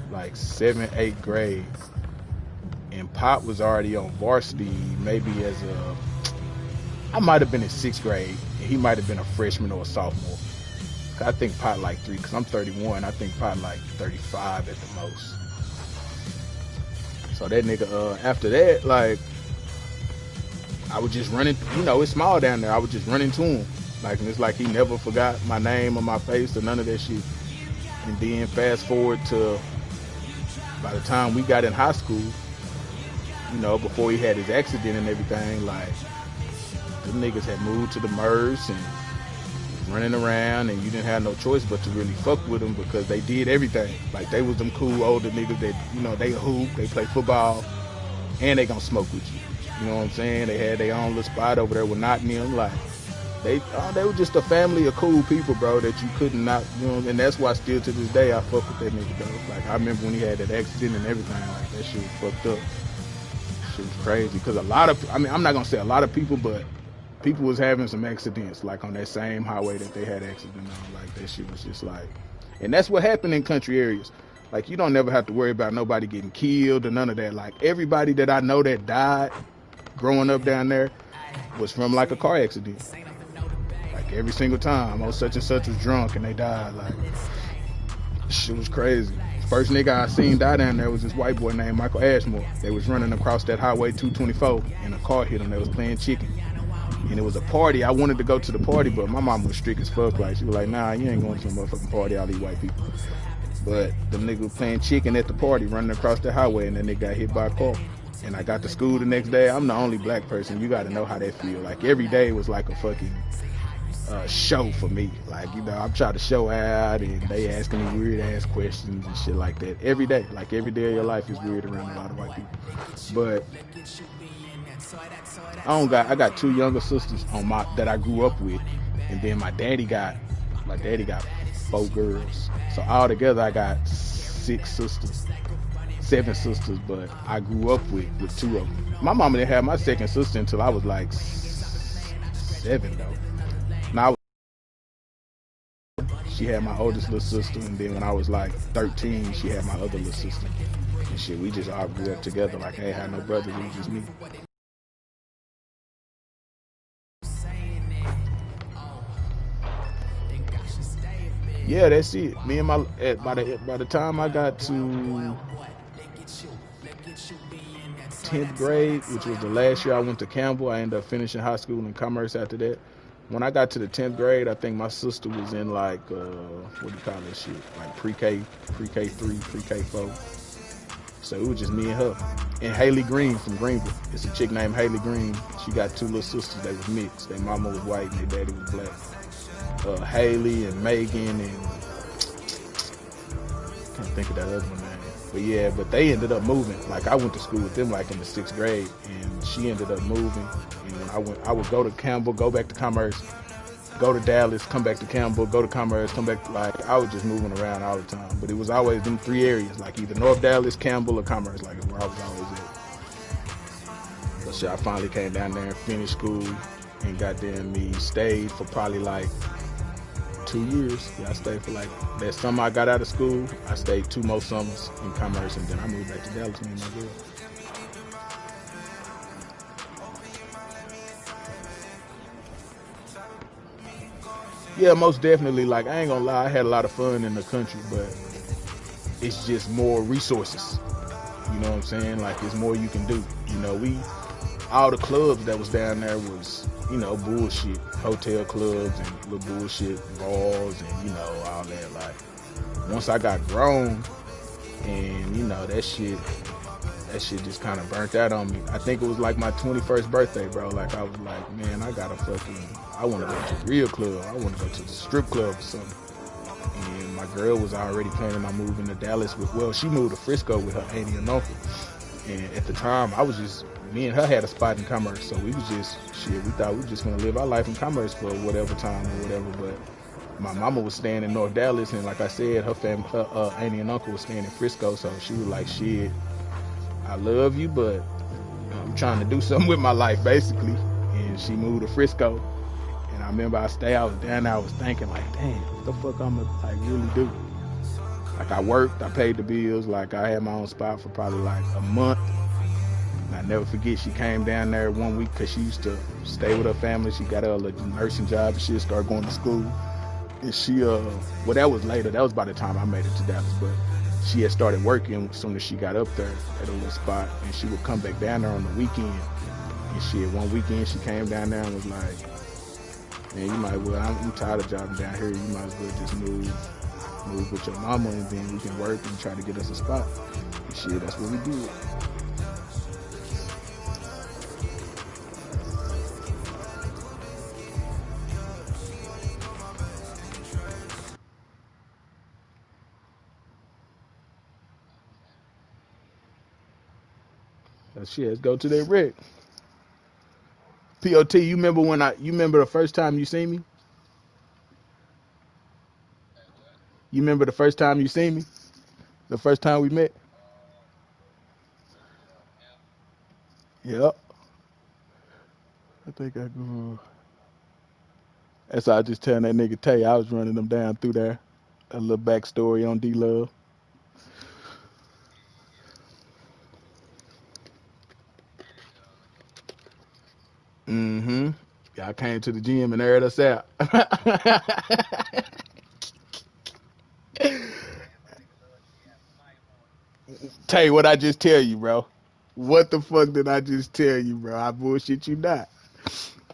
like 7th, 8th grade. And Pot was already on varsity, maybe as a. I might have been in 6th grade, and he might have been a freshman or a sophomore. I think Pot like 3, because I'm 31. I think Pot like 35 at the most. So that nigga, after that, like, I was just running, it's small down there. I was just running to him. Like, and it's like he never forgot my name or my face or none of that shit. And then fast forward to by the time we got in high school, before he had his accident and everything, like, them niggas had moved to the MERS and running around, and you didn't have no choice but to really fuck with them because they did everything. Like, they was them cool older niggas that, they hoop, they play football, and they gonna smoke with you. You know what I'm saying? They had their own little spot over there with Nottingham. Like, They were just a family of cool people, bro, that you could not, you know, and that's why still to this day I fuck with that nigga, though. Like I remember when he had that accident and everything, like that shit was fucked up. Shit was crazy because I mean, I'm not gonna say a lot of people, but people was having some accidents like on that same highway that they had accident on. Like that shit was just like, and that's what happened in country areas. Like you don't never have to worry about nobody getting killed or none of that. Like everybody that I know that died growing up down there was from like a car accident. Like every single time, oh such and such was drunk and they died. Like shit was crazy. First nigga I seen die down there was this white boy named Michael Ashmore. They was running across that highway 224 and a car hit him. They was playing chicken. And it was a party. I wanted to go to the party, but my mom was strict as fuck. Like she was like, "Nah, you ain't going to a motherfucking party. All these white people." But the nigga was playing chicken at the party, running across the highway, and then they got hit by a car. And I got to school the next day. I'm the only black person. You got to know how that feel. Like every day was like a fucking show for me. Like, you know, I'm trying to show out and they asking me weird ass questions and shit like that. Every day. Like every day of your life is weird around a lot of white people. But I got two younger sisters on my that I grew up with. And then my daddy got four girls. So all together I got seven sisters, but I grew up with two of them. My mama didn't have my second sister until I was like seven though. Now she had my oldest little sister, and then when I was like 13, she had my other little sister. And shit, we just all grew up together. Like I ain't had no brothers, it was just me. Yeah, that's it. Me and my by the time I got to 10th grade, which was the last year I went to Campbell, I ended up finishing high school in commerce after that. When I got to the 10th grade, I think my sister was in like what do you call that shit? Like pre-K 3, pre-K 4. So it was just me and her. And Haley Green from Greenville. It's a chick named Haley Green. She got two little sisters. They was mixed. Their mama was white and their daddy was black. Haley and Megan and can't think of that other one name. But yeah, but they ended up moving. Like I went to school with them like in the 6th grade, and she ended up moving. And when I would go to Campbell, go back to Commerce, go to Dallas, come back to Campbell, go to Commerce, come back. Like I was just moving around all the time. But it was always them three areas, like either North Dallas, Campbell, or Commerce, like where I was always at. But shit, I finally came down there and finished school, and goddamn me stayed for probably like 2 years. Yeah, I stayed for like that summer I got out of school. I stayed 2 more summers in Commerce, and then I moved back to Dallas. Me and my girl. Yeah, most definitely. Like I ain't gonna lie, I had a lot of fun in the country, but it's just more resources. You know what I'm saying? Like it's more you can do. You know, we all the clubs that was down there was, you know, bullshit. Hotel clubs and little bullshit bars and, you know, all that. Like once I got grown and, you know, that shit just kind of burnt out on me. I think it was like my 21st birthday, bro. Like I was like, man, I want to go to a real club. I want to go to the strip club or something. And my girl was already planning on moving to Dallas she moved to Frisco with her auntie and uncle. And at the time, me and her had a spot in Commerce. So we was just, shit, we thought we were just going to live our life in Commerce for whatever time or whatever. But my mama was staying in North Dallas. And like I said, her auntie and uncle was staying in Frisco. So she was like, shit, I love you, but I'm trying to do something with my life, basically. And she moved to Frisco. And I remember I was down there, I was thinking, like, damn, what the fuck I'm gonna like really do? Like I worked, I paid the bills, like I had my own spot for probably like a month. And I never forget, she came down there one week because she used to stay with her family. She got her a nursing job and she started going to school. And well, that was later. That was by the time I made it to Dallas. But she had started working as soon as she got up there at a little spot. And she would come back down there on the weekend. And one weekend she came down there and was like, man, you might well, I'm tired of driving down here. You might as well just move with your mama and then we can work and try to get us a spot. And shit, that's what we did. Shit, let's go to that wreck. POT, you remember the first time you seen me? You remember the first time you seen me? The first time we met? Yep. I think I go. That's how I just telling that nigga Tay I was running them down through there. A little backstory on DLove. Mm-hmm. Y'all came to the gym and aired us out. Tay, what I just tell you, bro? What the fuck did I just tell you, bro? I bullshit you not.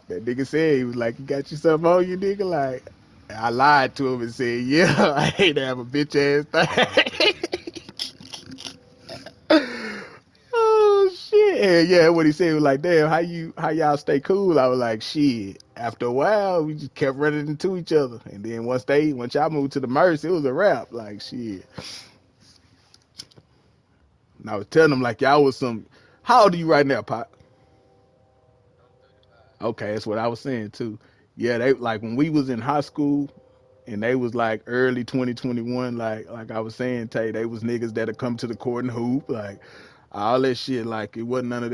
That nigga said he was like, "You got you something on you, nigga?" Like, I lied to him and said, "Yeah, I ain't have a bitch ass thing." Oh shit! And yeah, what he said he was like, "Damn, how y'all stay cool?" I was like, "Shit." After a while, we just kept running into each other, and then once y'all moved to the Merce, it was a wrap. Like shit. And I was telling him like y'all was some. How old are you right now, Pop? Okay, that's what I was saying too. Yeah, they like when we was in high school and they was like early 2021, like I was saying, Tay, they was niggas that'd come to the court and hoop, like all that shit. Like it wasn't none of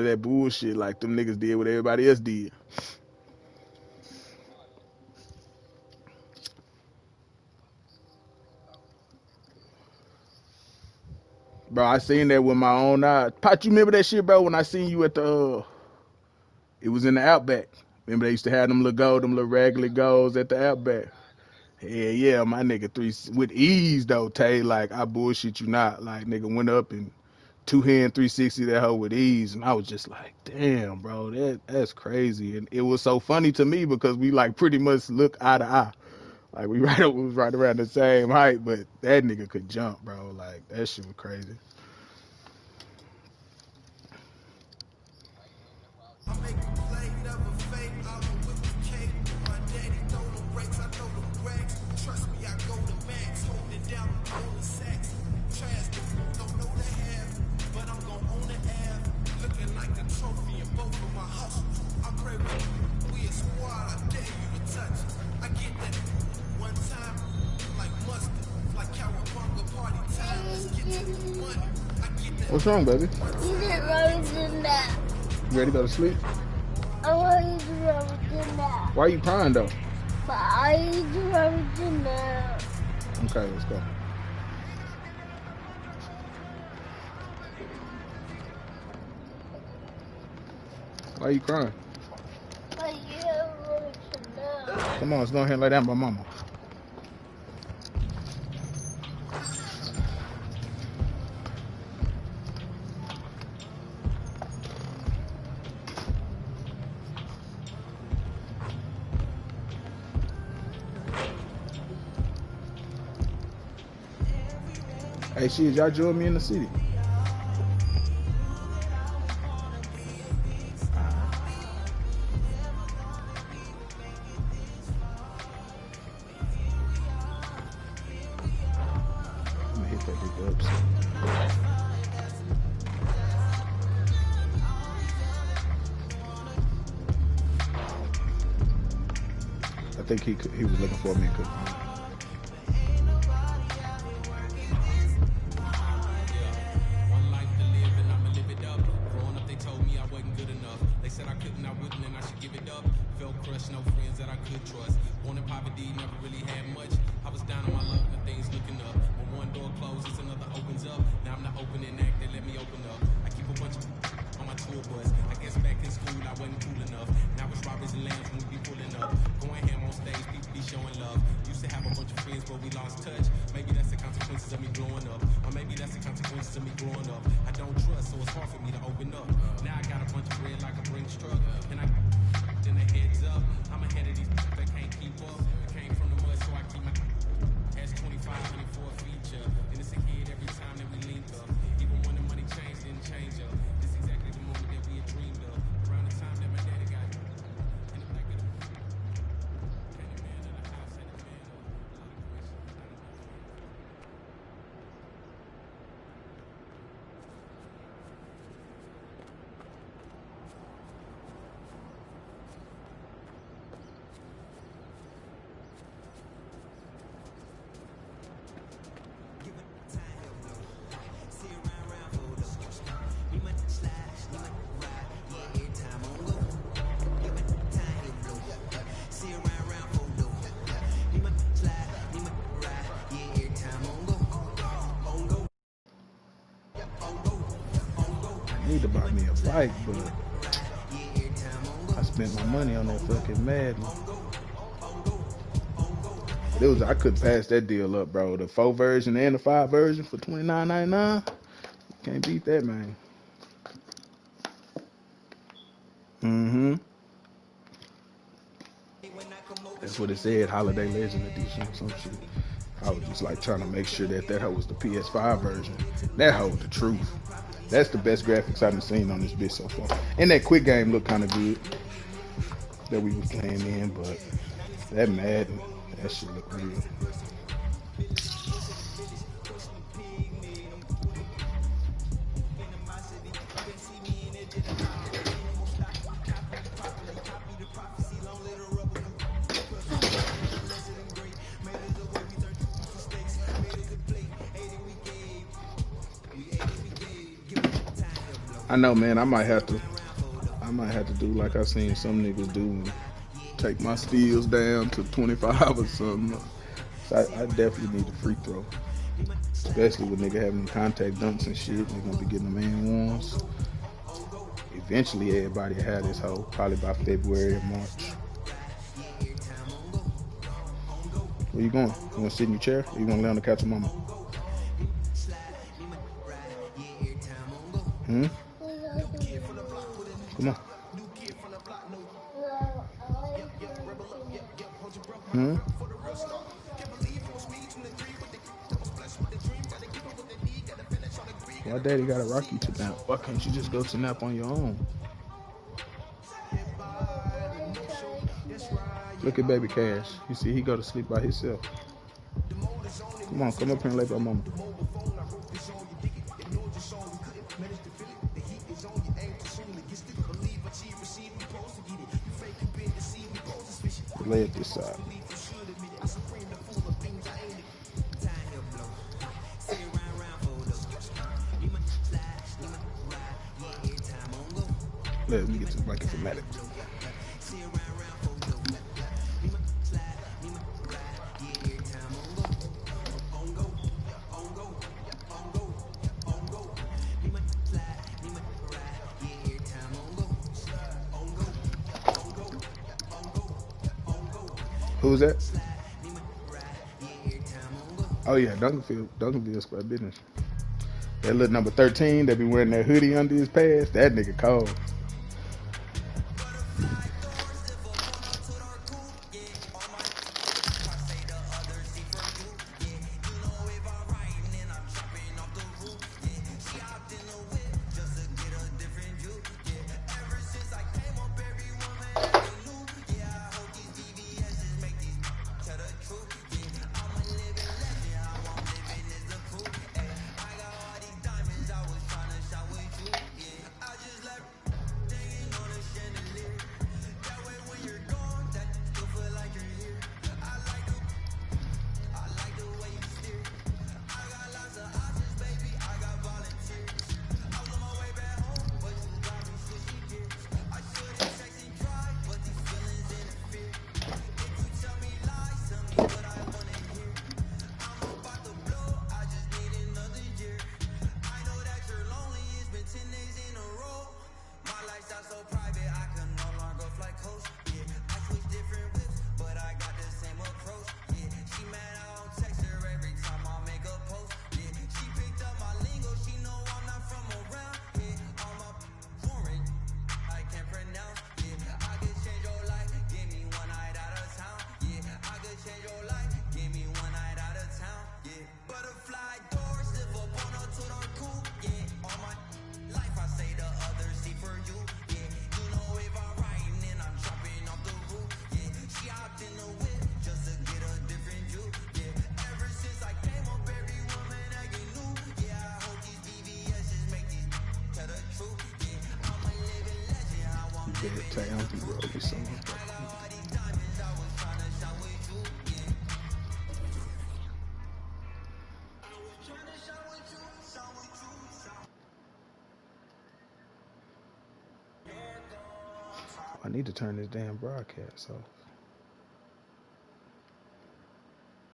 that bullshit like them niggas did what everybody else did. Bro, I seen that with my own eyes. Pot, you remember that shit, bro? When I seen you at the it was in the Outback. Remember they used to have them little regular goals at the Outback. Yeah, yeah, my nigga three with ease though, Tay. Like I bullshit you not. Like nigga went up and two hand 360 that hoe with ease, and I was just like, damn, bro, that's crazy. And it was so funny to me because we like pretty much look eye to eye. Like we was right around the same height, but that nigga could jump, bro. Like that shit was crazy. What's wrong, baby? You didn't run to nap. You ready to go to sleep? I want you to run to nap. Why are you crying though? But I need to run to nap. Okay, let's go. Why are you crying? But you don't run to nap. Come on, let's go ahead and lay down by mama. Hey, shit, y'all join me in the city. I'm gonna hit that big ups. I think he was looking for me and couldn't find me. I need to buy me a bike, but I spent my money on that fucking Madden. But it was I couldn't pass that deal up, bro. The 4 version and the 5 version for $29.99. Can't beat that, man. Mm-hmm. That's what it said, Holiday Legend Edition or some shit. I was just like trying to make sure that that hoe was the PS5 version. That hoe the truth. That's the best graphics I've seen on this bitch so far. And that quick game looked kind of good that we was playing in, but that Madden, that shit look real. I know, man. I might have to do like I seen some niggas do and take my steals down to 25 or something. So I definitely need a free throw, especially with nigga having contact dunks and shit. They're gonna be getting the man ones. Eventually, everybody will have this hoe, probably by February or March. Where you going? You want to sit in your chair or you want to lay on the couch with mama? Hmm? Come on. Hmm? Why daddy gotta rock you to nap? Why can't you just go to nap on your own? Look at baby Cash. You see he go to sleep by himself. Come on, come up here and lay by mama. Lay at this side. Let me get to the blanket for Maddox. Who's that? Oh yeah, Duncanville Square Business. That little number 13 that be wearing that hoodie under his pants, that nigga cold. Tay, I don't think we'll be so much. I need to turn this damn broadcast off.